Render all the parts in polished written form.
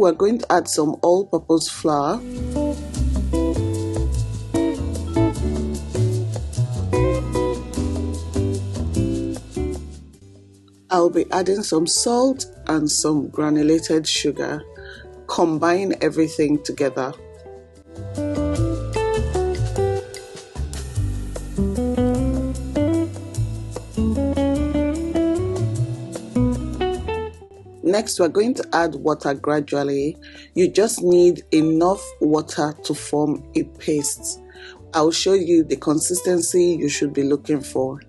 we're going to add some all-purpose flour. I'll be adding some salt and some granulated sugar. Combine everything together. Next, we're going to add water gradually. You just need enough water to form a paste. I'll show you the consistency you should be looking for.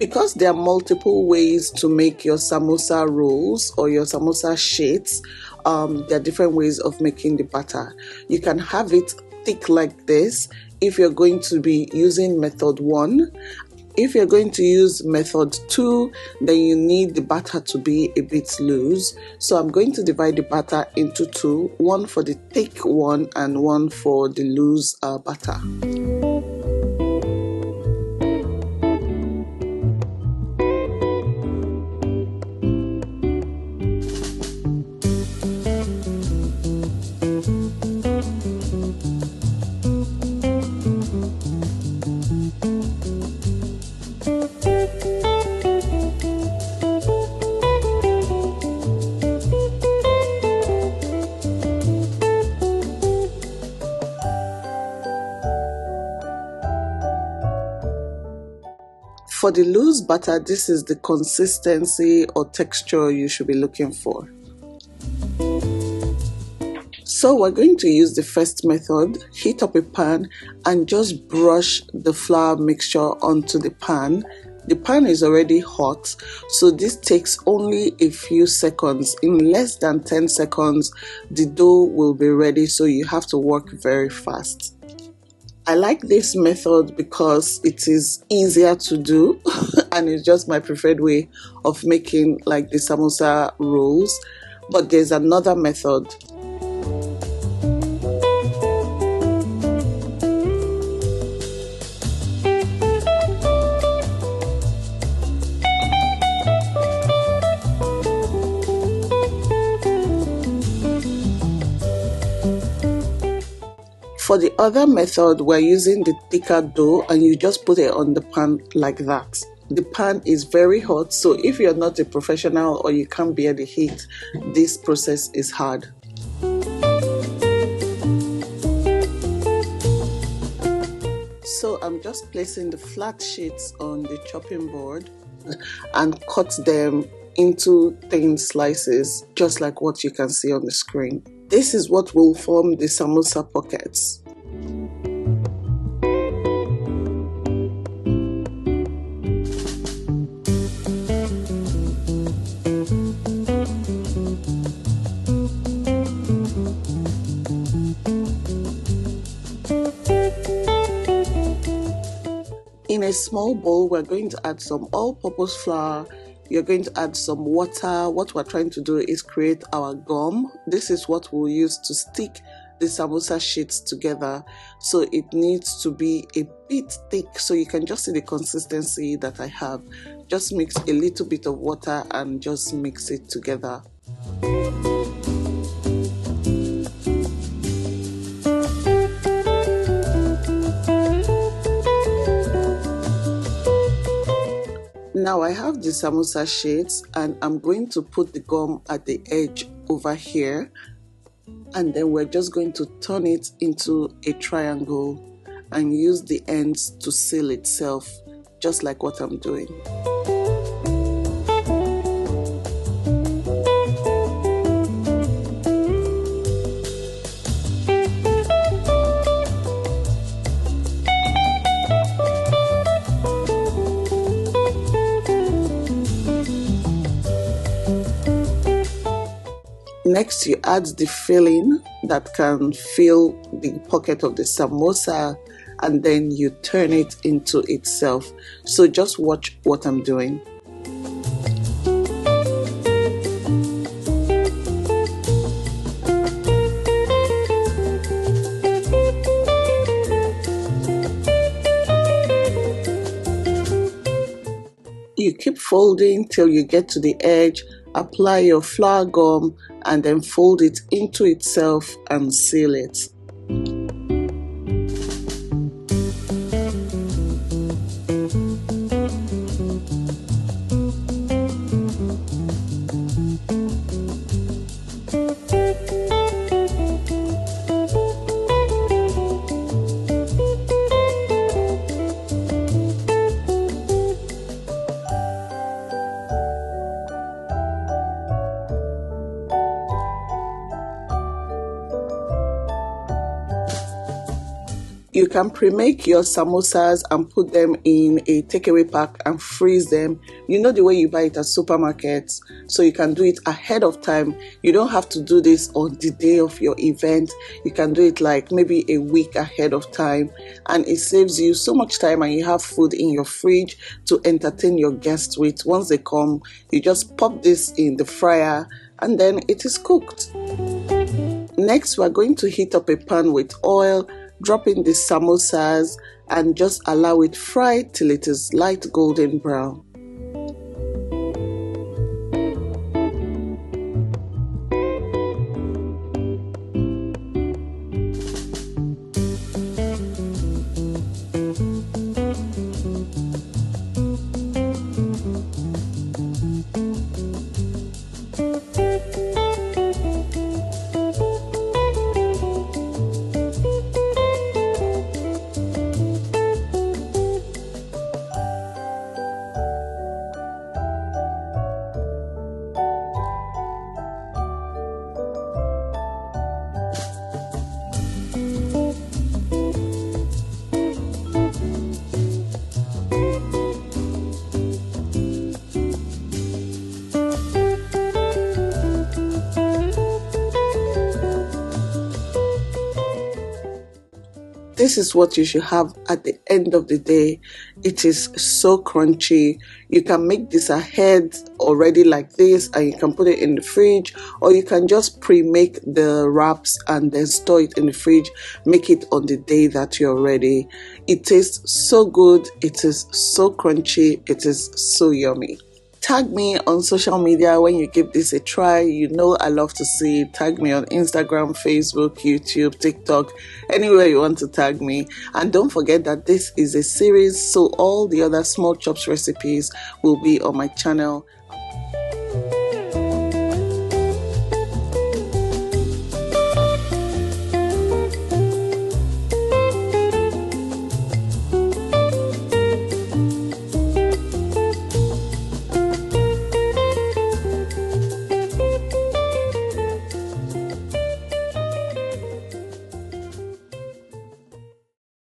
Because there are multiple ways to make your samosa rolls or your samosa sheets, there are different ways of making the batter. You can have it thick like this if you're going to be using method 1. If you're going to use method 2, then you need the batter to be a bit loose. So I'm going to divide the batter into 2, one for the thick one and one for the loose batter. For the loose batter, this is the consistency or texture you should be looking for. So we're going to use the first method. Heat up a pan and just brush the flour mixture onto the pan. The pan is already hot, so this takes only a few seconds. In less than 10 seconds, the dough will be ready, so you have to work very fast. I like this method because it is easier to do and it's just my preferred way of making like the samosa rolls. But there's another method. For the other method, we're using the thicker dough and you just put it on the pan like that. The pan is very hot, so if you're not a professional or you can't bear the heat, this process is hard. So I'm just placing the flat sheets on the chopping board and cut them into thin slices, just like what you can see on the screen. This is what will form the samosa pockets. In a small bowl, we're going to add some all-purpose flour. You're going to add some water. What we're trying to do is create our gum. This is what we'll use to stick the samosa sheets together. So it needs to be a bit thick, so you can just see the consistency that I have. Just mix a little bit of water and just mix it together. Now I have the samosa sheets and I'm going to put the gum at the edge over here, and then we're just going to turn it into a triangle and use the ends to seal itself, just like what I'm doing. Next, you add the filling that can fill the pocket of the samosa, and then you turn it into itself. So just watch what I'm doing. keep folding till you get to the edge, apply your flour gum, and then fold it into itself and seal it. You can pre-make your samosas and put them in a takeaway pack and freeze them. You know the way you buy it at supermarkets, so you can do it ahead of time. You don't have to do this on the day of your event. You can do it like maybe a week ahead of time, and it saves you so much time, and you have food in your fridge to entertain your guests with. Once they come, you just pop this in the fryer and then it is cooked. Next, we're going to heat up a pan with oil, drop in the samosas and just allow it fry till it is light golden brown. This is what you should have at the end of the day. It is so crunchy. You can make this ahead already like this, and you can put it in the fridge, or you can just pre-make the wraps and then store it in the fridge. Make it on the day that you're ready. It tastes so good. It is so crunchy. It is so yummy. Tag me on social media when you give this a try. You know I love to see it. Tag me on Instagram, Facebook, YouTube, TikTok, anywhere you want to tag me. And don't forget that this is a series, so all the other small chops recipes will be on my channel.